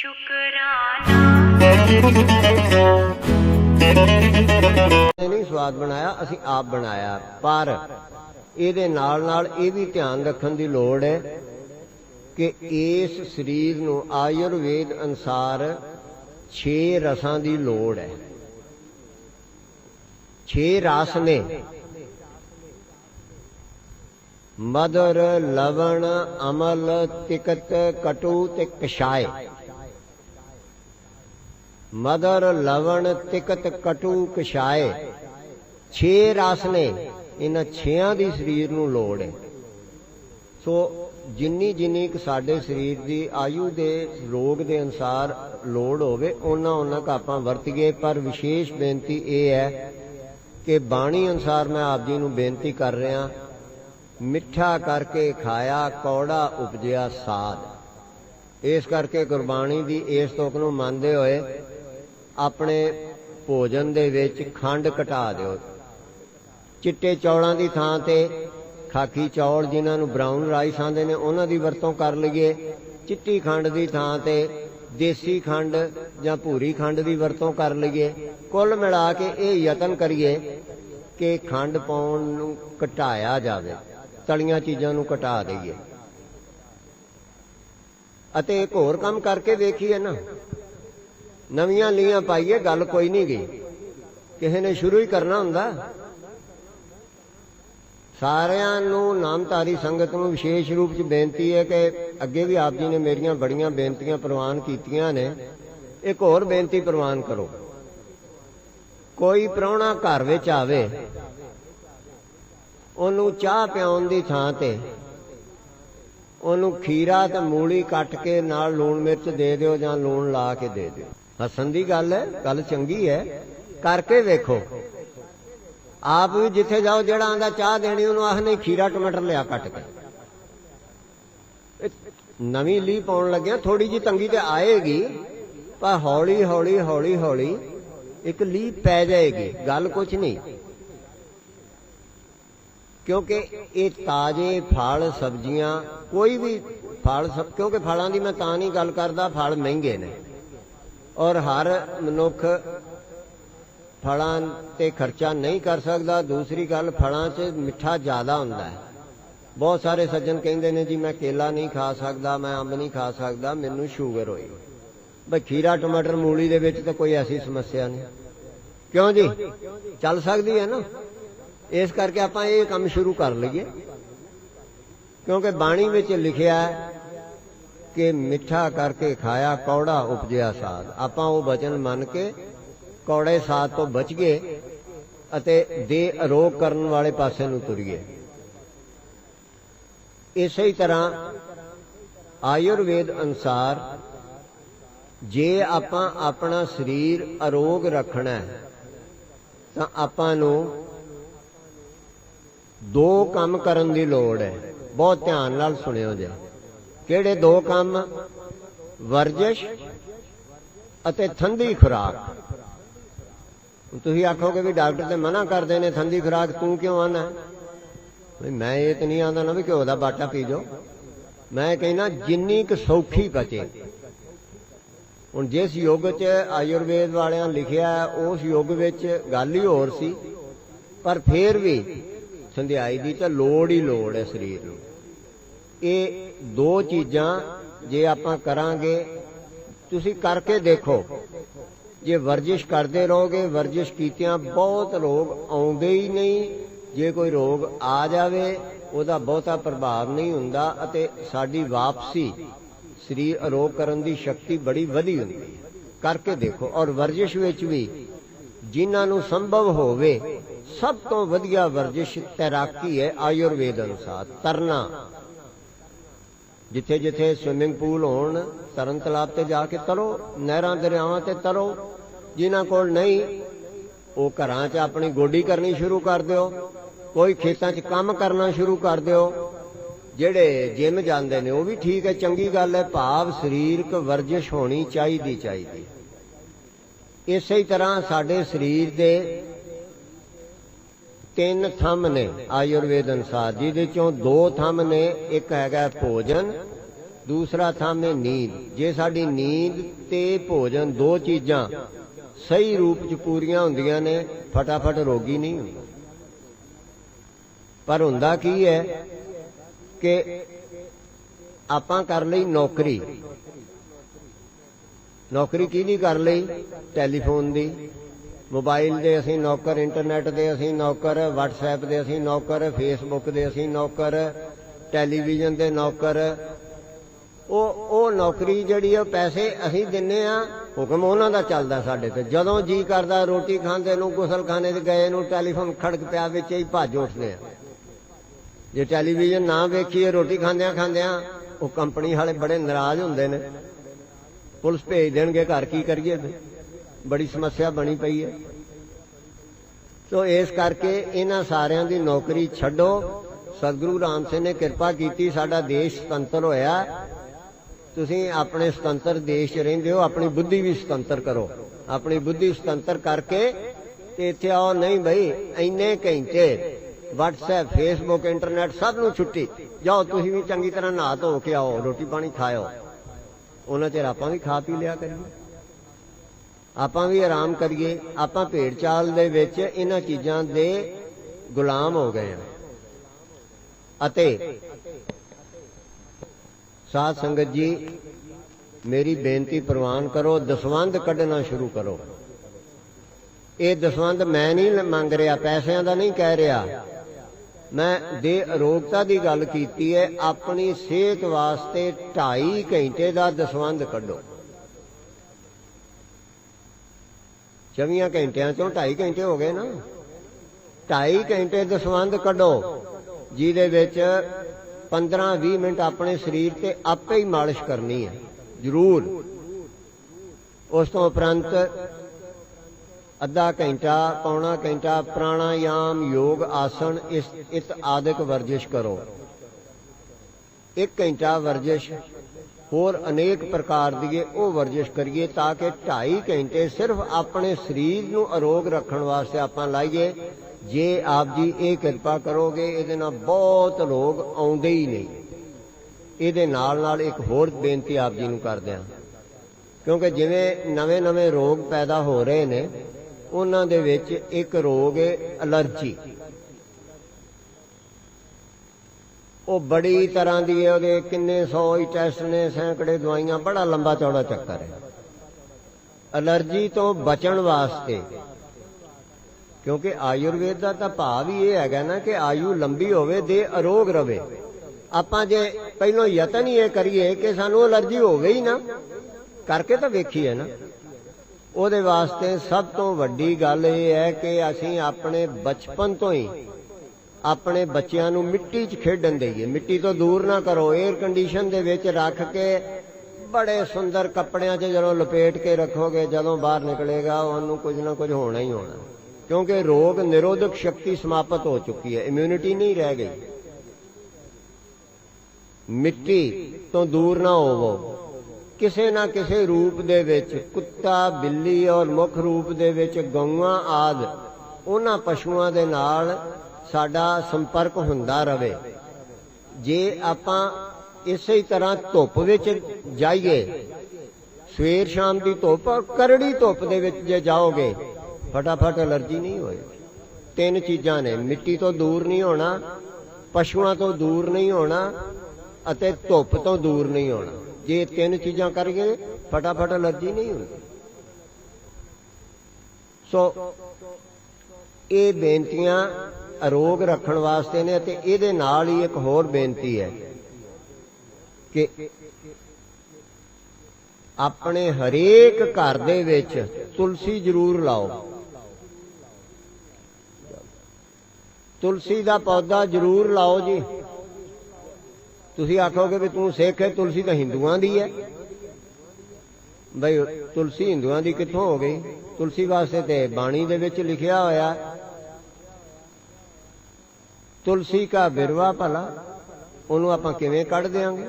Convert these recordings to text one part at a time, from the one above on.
नहीं स्वाद बनाया, असी आप बनाया। पर ਇਹਦੇ ਨਾਲ ਇਹ ਵੀ ਧਿਆਨ ਰੱਖਣ ਦੀ ਲੋੜ है कि इस शरीर ਨੂੰ आयुर्वेद अनुसार 6 रसां ਦੀ ਲੋੜ है। 6 रस ने मधुर लवण अमल तिकत कटु ते कषाय। मधुर लवण तिकत कटु कषाय 6 रस ने, इन्हां 6 दी शरीर नूं लोड़ है। सो जिन्नी जिन्नी साडे शरीर की आयु के रोग के अनुसार लोड़ होवे उन्ना उन्ना क आपां वरतीए। पर विशेष बेनती यह है कि बाणी अनुसार मैं आप जी नूं बेनती कर रहा, मिठा करके खाया कौड़ा उपजिया साध। इस करके गुरबाणी की इस तुक नूं मनदे होए अपने भोजन दे विच खंड घटा दिओ। चिट्टे चौलों की थां ते खाकी चौल जिन्हां नूं ब्राउन राइस आंदे ने उन्हां दी वरतों कर लईए। चिट्टी खंड की थां ते देसी खंड जां भूरी खंड की वरतों कर लईए। कुल मिला के ये यतन करिए कि खंड पाउण नूं घटाया जावे, तलियां चीज़ां नूं घटा दईए। अते एक होर काम करके देखिए ना, नवीआं लीआं पाइए, गल कोई नहीं गई, किसी ने शुरू ही करना हुंदा। सारिਆਂ ਨੂੰ नामधारी संगत ਨੂੰ विशेष रूप च बेनती है कि अगे भी आप जी ने मेरियां बड़ियां बेनतियां प्रवान कीतियां ने, एक होर बेनती प्रवान करो। कोई प्राहुणा घर विच आवे, ਉਹਨੂੰ ਚਾਹ ਪਿਆਉਣ ਦੀ ਥਾਂ ਤੇ ਉਹਨੂੰ ਖੀਰਾ ਤੇ ਮੂਲੀ ਕੱਟ ਕੇ ਨਾਲ ਲੂਣ ਮਿਰਚ ਦੇ ਦਿਓ ਜਾਂ ਲੂਣ ਲਾ ਕੇ ਦੇ ਦਿਓ। ਹੱਸਣ ਦੀ ਗੱਲ ਹੈ, ਗੱਲ ਚੰਗੀ ਹੈ, करके वेखो। आप भी जिथे जाओ जेड़ा आंदा चाह देनी उन्होंने आख नहीं खीरा टमाटर लिया कट के। नवी ली पाउण लगे थोड़ी जी तंगी तो आएगी, पर हौली हौली हौली हौली एक ली पै जाएगी, गल कुछ नहीं। क्योंकि ये ताजे फल सब्जियां कोई भी फल क्योंकि फलों की मैं तां नहीं गल करदा, फल महंगे ने और हर मनुख फलों ते खर्चा नहीं कर सकता। दूसरी गल फलों च मिठा ज़्यादा हुंदा है। बहुत सारे सज्जन कहते हैं जी मैं केला नहीं खा सकता, मैं अंब नहीं खा सकता, मैनू शुगर होई। भाई खीरा टमाटर मूली दे विच तो कोई ऐसी समस्या नहीं, क्यों जी चल सकती है ना। इस करके आपां ये काम शुरू कर लीए, क्योंकि बाणी विच लिखिया है कि मिठा करके खाया कौड़ा उपजिया साध। आपां वो वचन मन के कौड़े साध तो बच गए अते दे अरोग करन वाले पासे नूं तुरीए। इसी तरह आयुर्वेद अनुसार जे आपां अपना शरीर अरोग रखना है तां आपां नूं 2 काम करन दी लोड़ है। बहुत ध्यान नाल सुनियो जे। किहड़े 2 काम? वर्जिश अते ठंडी खुराक। तुसीं आखोगे भी डॉक्टर तो मना करते हैं ठंडी खुराक, तू क्यों आना? मैं ये तो नहीं आंदा ना भी घ्यो दा बाटा पी जाओ। मैं कहना जिन्नी क सौखी बचे। हुण जिस युग च आयुर्वेद वालियां लिखिया उस युग विच गल ही होर सी, पर फिर भी संध्याई दी तो लोड़ ही लोड़ है शरीर नूं। ये 2 चीज़ां जे आपां करांगे, तुसीं करके देखो। जे वर्जिश करते रहोगे, वर्जिश कीतियां बहुत रोग आउंदे ही नहीं। जे कोई रोग आ जावे उहदा बहुता प्रभाव नहीं हुंदा अते साडी वापसी शरीर अरोग करन दी शक्ति बड़ी वधी हुंदी है। करके देखो। और वर्जिश विच भी जिन्हां नूं संभव होवे सब तो वधिया वर्जिश तैराकी है आयुर्वेद अनुसार। तरना, जिथे जिथे स्विमिंग पूल होण तरन तलाब ते जाके तरो, नहरां दरियावां ते तरो। जिन्हां कोल नहीं वो घरां च अपनी गोडी करनी शुरू कर दिओ, कोई खेतां च काम करना शुरू कर दिओ। जिहड़े जिम जांदे ने वो भी ठीक है, चंगी गल है। भाव शरीरक वर्जिश होनी चाहिदी। इस तरह साडे शरीर दे 3 थंम ने आयुर्वेद अनुसार, जिहदे चों 2 थंम ने, एक हैगा भोजन दूसरा थामे नींद। जे साडी नींद ते भोजन दो चीज़ां सही रूप च पूरियां हुंदियां ने फटाफट रोगी नहीं हुंदा। पर हुंदा की है कि आपां कर लई नौकरी, नौकरी किहदी कर लई? टैलीफोन दी, मोबाइल दे असीं नौकर, इंटरनेट दे असीं नौकर, व्हाट्सएप दे असीं नौकर, फेसबुक दे असीं नौकर, टैलीविजन दे नौकर। ਉਹ ਨੌਕਰੀ ਜਿਹੜੀ ਉਹ ਪੈਸੇ ਅਸੀਂ ਦਿੰਨੇ ਆ, ਹੁਕਮ ਉਹਨਾਂ ਦਾ ਚੱਲਦਾ ਸਾਡੇ ਤੇ। ਜਦੋਂ ਜੀ ਕਰਦਾ ਰੋਟੀ ਖਾਂਦੇ ਨੂੰ, ਗੁਸਲਖਾਨੇ 'ਚ ਗਏ ਨੂੰ ਟੈਲੀਫੋਨ ਖੜਕ ਪਿਆ, ਵਿੱਚ ਹੀ ਭੱਜ ਉੱਠਦੇ ਆ। ਜੇ ਟੈਲੀਵਿਜ਼ਨ ਨਾ ਵੇਖੀਏ ਰੋਟੀ ਖਾਂਦਿਆਂ ਖਾਂਦਿਆਂ, ਉਹ ਕੰਪਨੀ ਵਾਲੇ ਬੜੇ ਨਾਰਾਜ਼ ਹੁੰਦੇ ਨੇ, ਪੁਲਿਸ ਭੇਜ ਦੇਣਗੇ ਘਰ। ਕੀ ਕਰੀਏ? ਬੜੀ ਸਮੱਸਿਆ ਬਣੀ ਪਈ ਹੈ। ਸੋ ਇਸ ਕਰਕੇ ਇਹਨਾਂ ਸਾਰਿਆਂ ਦੀ ਨੌਕਰੀ ਛੱਡੋ। ਸਤਿਗੁਰੂ ਰਾਮ ਸਿੰਘ ਨੇ ਕਿਰਪਾ ਕੀਤੀ, ਸਾਡਾ ਦੇਸ਼ ਸੁਤੰਤਰ ਹੋਇਆ। ਤੁਸੀਂ ਆਪਣੇ ਸੁਤੰਤਰ ਦੇਸ਼ 'ਚ ਰਹਿੰਦੇ ਹੋ, ਆਪਣੀ ਬੁੱਧੀ ਵੀ ਸੁਤੰਤਰ ਕਰੋ। ਆਪਣੀ ਬੁੱਧੀ ਸੁਤੰਤਰ ਕਰਕੇ ਤੇ ਇੱਥੇ ਆਓ। ਨਹੀਂ ਬਈ, ਇੰਨੇ ਘੰਟੇ WhatsApp, Facebook, ਇੰਟਰਨੈਟ ਸਭ ਨੂੰ ਛੁੱਟੀ। ਜਾਓ ਤੁਸੀਂ ਵੀ ਚੰਗੀ ਤਰ੍ਹਾਂ ਨਹਾ ਧੋ ਕੇ ਆਓ, ਰੋਟੀ ਪਾਣੀ ਖਾਓ। ਉਹਨਾਂ ਚਿਰ ਆਪਾਂ ਵੀ ਖਾ ਪੀ ਲਿਆ ਕਰੀਏ, ਆਪਾਂ ਵੀ ਆਰਾਮ ਕਰੀਏ। ਆਪਾਂ ਭੇਡ ਚਾਲ ਦੇ ਵਿੱਚ ਇਹਨਾਂ ਚੀਜ਼ਾਂ ਦੇ ਗੁਲਾਮ ਹੋ ਗਏ ਹਾਂ। ਅਤੇ साध संगत जी, मेरी बेनती प्रवान करो, दसवंध कढ़ना शुरू करो। ये दसवंध मैं नहीं मंग रहा, पैसों का नहीं कह रहा, मैं दे अरोगता की गल कीती है। अपनी सेहत वास्ते 2.5 घंटे का दसवंध कढ़ो। 24 घंटिया चों 2.5 घंटे हो गए ना। 2.5 घंटे दसवंध कढ़ो, जिहदे विच 15-20 मिनट अपने शरीर ते आपे ही मालिश करनी है जरूर। उस तो उपरंत अद्धा घंटा पौना घंटा प्राणायाम, योग, आसन, इस आदिक वर्जिश करो। 1 घंटा वर्जिश होर अनेक प्रकार दी वो वर्जिश करिए, ताकि 2.5 घंटे सिर्फ अपने शरीर नूं अरोग रखण वास्ते आपां लाइए। जे आप जी ये किरपा करोगे, ये बहुत लोग आउंदे ही नहीं। ये नाल एक होर बेनती आप जी नूं करदे हां, क्योंकि जिवें नवे नवे रोग पैदा हो रहे ने, उन्हां दे विच एक रोग है एलर्जी। वो बड़ी तरह की है, वो किन्ने 100 ही टैस्ट ने, सैकड़े दवाइयां, बड़ा लंबा चौड़ा चक्कर है। एलर्जी तो बचण वास्ते, क्योंकि आयुर्वेद का तो भाव ही यह है ना कि आयु लंबी होवे, दे अरोग रवे। आपां जे पहलों यतन ही करिए कि सानू एलर्जी होवे ही ना, करके तो वेखीए ना। उहदे वास्ते सब तो वड्डी गल यह है कि असीं अपने बचपन तो ही अपने बच्चों नूं मिट्टी च खेडन देईए। मिट्टी तो दूर ना करो, एयर कंडीशन दे विच रख के बड़े सुंदर कपड़ियां च जदों लपेट के रखोगे, जदों बाहर निकलेगा उन्होंने कुछ ना कुछ होना ही होना, क्योंकि रोग निरोधक शक्ति समाप्त हो चुकी है, इम्यूनिटी नहीं रह गई। मिट्टी तो दूर ना होवो, किसे ना किसे रूप दे विच, कुत्ता, बिल्ली और मुख रूप दे विच गौआं आदि उन्हां पशुआं दे नाल साडा संपर्क हुंदा रवे। जे आपां इसे तरह धुप विच जाइए, सवेर शाम की धुप, करड़ी धुप दे विच जे जाओगे, फटाफट एलर्जी नहीं होएगी। 3 चीज़ां ने, मिट्टी तो दूर नहीं होना, पशुआं तो दूर नहीं होना, अते धुप तो दूर नहीं होना। जे 3 चीज़ां करिए फटाफट एलर्जी नहीं होती। सो ये बेनतियां अरोग रखण वास्ते ने। ते इहदे नाल ही एक होर बेनती है कि अपने हरेक घर दे विच तुलसी जरूर लाओ। तुलसी का पौधा जरूर लाओ जी। तुसी आखोगे भी तू सिख है, तुलसी तो हिंदुआं दी है। बई तुलसी हिंदुआं दी कित्थों हो गई? तुलसी वास्ते ते बाणी दे विच लिखिया होया, तुलसी का बिरवा भला, उन्होंने आपां किवें कढ़ देंगे?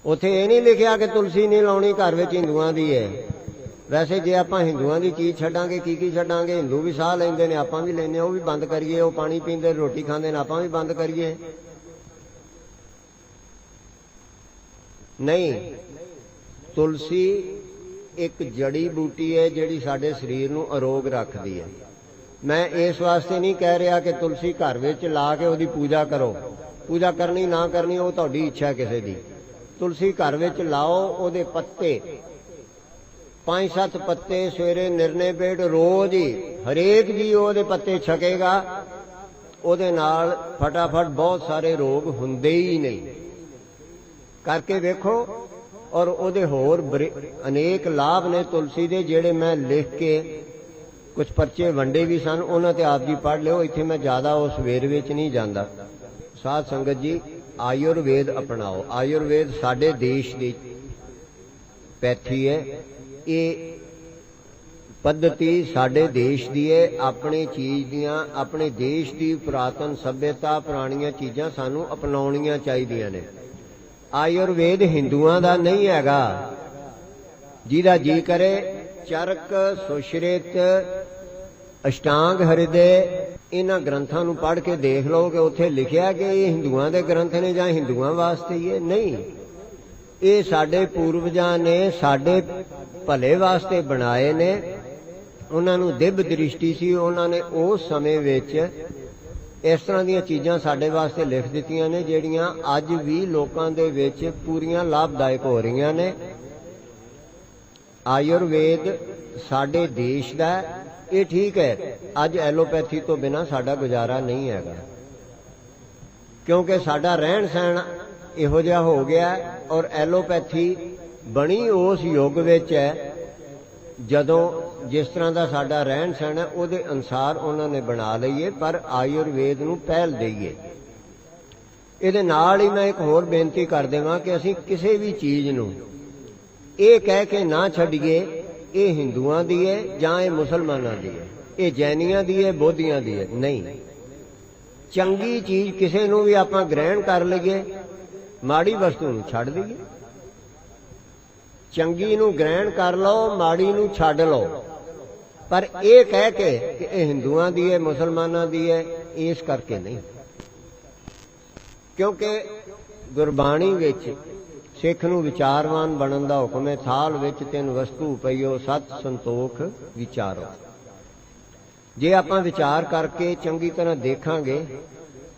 उत्थे ये नहीं लिखिया कि तुलसी नहीं लाउणी, घर विच हिंदुआं दी है। वैसे जे आपां हिंदुआं दी चीज़ छड्डांगे, की छड्डांगे? हिंदू भी साह लैंदे ने, आपां भी लैंदे, वो भी बंद करिए। वो पानी पींदे, रोटी खांदे ने, आपां भी बंद करिए। नहीं, तुलसी एक जड़ी बूटी है जिहड़ी साडे शरीर नूं अरोग रखदी है। मैं इस वास्ते नहीं कह रहा कि तुलसी घर विच ला के उहदी पूजा करो, पूजा करनी ना करनी वो तुहाडी इच्छा किसी दी। तुलसी घर विच लाओ, उहदे पत्ते 5-7 पत्ते सवेरे निरने पेट रोज ही हरेक जी उहदे पत्ते छकेगा, उहदे नाल फटाफट बहुत सारे रोग हुंदे ही नहीं। करके वेखो, और उहदे होर अनेक लाभ ने तुलसी दे, जिहड़े मैं लिख के कुछ पर्चे वंडे भी सन, उन्हां ते आप जी पढ़ लिओ। इत्थे मैं ज़्यादा उस वेर विच नहीं जांदा। साध संगत जी, आयुर्वेद अपनाओ। आयुर्वेद साडे देश दी पैथी है, ये पद्धति साडे देश दी है। अपनी चीज़ दियां, अपने देश की पुरातन सभ्यता, पुरानियां चीज़ां सानू अपनाउणियां चाहीदियां ने। आयुर्वेद हिंदुआं दा नहीं हैगा। जिहदा जी करे चरक, सुश्रित, अष्टांग हृदय, इन्हां ग्रंथां नूं पढ़ के देख लो कि उत्थे लिखिया कि ये हिंदुआं दे ग्रंथ ने जां हिंदुआं वास्ते ही है। नहीं, ये साडे पूर्वजां ने साडे भले वास्ते बनाए ने। उन्हां नूं दिव्य दृष्टि सी, उन्हां ने उस समय विच इस तरह दीयां चीज़ां साडे वास्ते लिख दित्तियां ने, जिहड़ियां अज भी लोकां दे विच पूरीआं लाभदायक हो रहीआं ने। आयुर्वेद साडे देश दा, ये ठीक है। अज एलोपैथी तो बिना साडा गुजारा नहीं हैगा, क्योंकि साडा रहन सहन इहो जिहा हो गया। और एलोपैथी बनी उस युग विच है जदों जिस तरह का साडा रहन सहन है उहदे अनुसार उन्होंने बना लईए, पर आयुर्वेद नूं पहल देईए। इहदे नाल ही मैं एक होर बेनती कर देवां कि असीं किसी भी चीज़ नूं ये कह के ना छड्डीए ये हिंदुआं दी है जां ये मुसलमानां दी है, ये जैनियां दी है, बोधियां दी है। नहीं, चंगी चीज़ किसी नूं भी आपां ग्रहण कर लईए, माड़ी वस्तु नूं छड्ड दईए। चंगी नूं ग्रहण कर लो, माड़ी नूं छड्ड लो, पर यह कह के कि यह हिंदुआं दी है, मुसलमानां दी है, इस करके नहीं। क्योंकि गुरबाणी विच सिख नूं विचारवान बनन दा हुक्म है। थाल विच 3 वस्तु पईओ, सत संतोख विचारो। जे आपां विचार करके चंगी तरह देखांगे,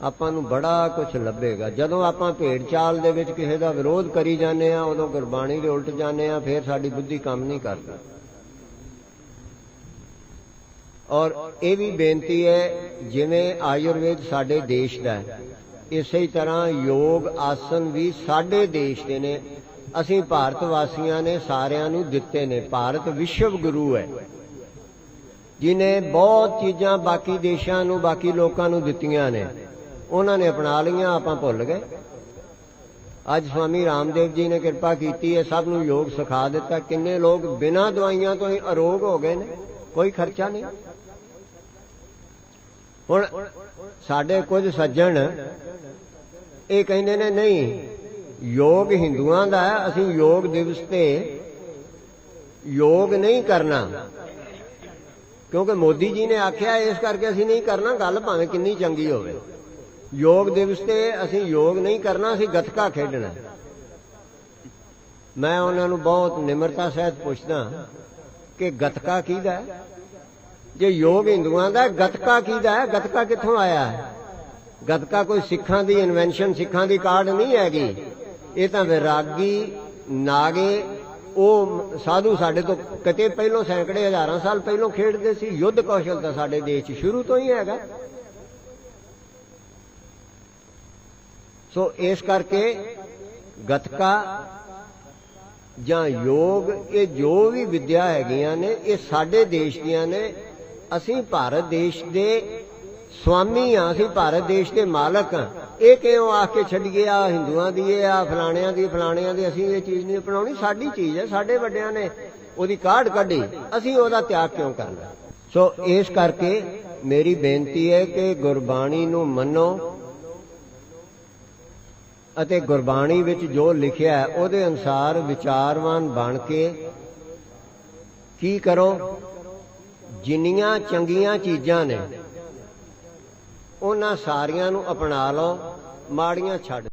आपां नूं बड़ा कुछ लभेगा। जदों आपां भेड़ चाल दे विच किसे दा विरोध करी जाने आ, उदों गुरबाणी दे उल्ट जाने आ, फिर साडी बुद्धि काम नहीं करदी। और ये भी बेनती है, जिवें आयुर्वेद साडे देश दा है, इसे तरह योग आसन भी साडे देश दे ने। असीं भारत वासियां ने सारियां नूं दित्ते ने। भारत विश्व गुरु है, जिन्हें बहुत चीज़ां बाकी देशां नूं, बाकी लोकां नूं दित्तियां ने। उन्होंने अपना लिया, आपां भुल गए। अज स्वामी रामदेव जी ने कृपा की है, सब नूं योग सिखा दिता। किन्ने लोग बिना दवाइयां तो ही अरोग हो गए ने, कोई खर्चा नहीं। हुण साडे कुछ सज्जण ये कहंदे ने नहीं, योग हिंदुआं दा है, असीं योग दिवस ते योग नहीं करना, क्योंकि मोदी जी ने आख्या, इस करके असीं नहीं करना। गल भावें किन्नी चंगी होवे, योग दिवस ते असीं योग नहीं करना, असीं गतका खेडना। मैं उन्हां नूं बहुत निमरता सहित पुछदा कि गतका किहदा है? जे योग हिंदुआं दा, गतका किहदा है? गतका कित्थों आया है? गतका कोई सिखां दी इन्वेंशन, सिखां दी काढ़ नहीं हैगी। ये तां वैरागी नागे ਉਹ साधु साडे तो किते पहलों सैकड़े हज़ारां साल पहलों खेडदे सी। युद्ध कौशल तां साडे देश च शुरू तो ही हैगा। सो इस करके गतका जां योग, ये जो भी विद्या हैगियां ने, ये साडे देश दियां ने। असीं भारत देश दे स्वामी हाँ, असीं भारत देश के मालक हाँ। ये क्यों आके छड्डीए आ हिंदुआं दी है, आ फलाणियां दी, फलाणियां दी, असीं ये चीज़ नहीं अपनाउणी। साडी चीज़ है, साडे वड्डियां ने उहदी काढ़ कढी, असीं उहदा त्याग क्यों करना? सो इस करके मेरी बेनती है कि गुरबाणी नूं मन्नो अते गुरबाणी विच जो लिखिया है उहदे अनुसार विचारवान बन के की करो। जिन्नियां चंगियां चीज़ां ने उन्हां सारियां नूं अपना लो, माड़ियां छड्ड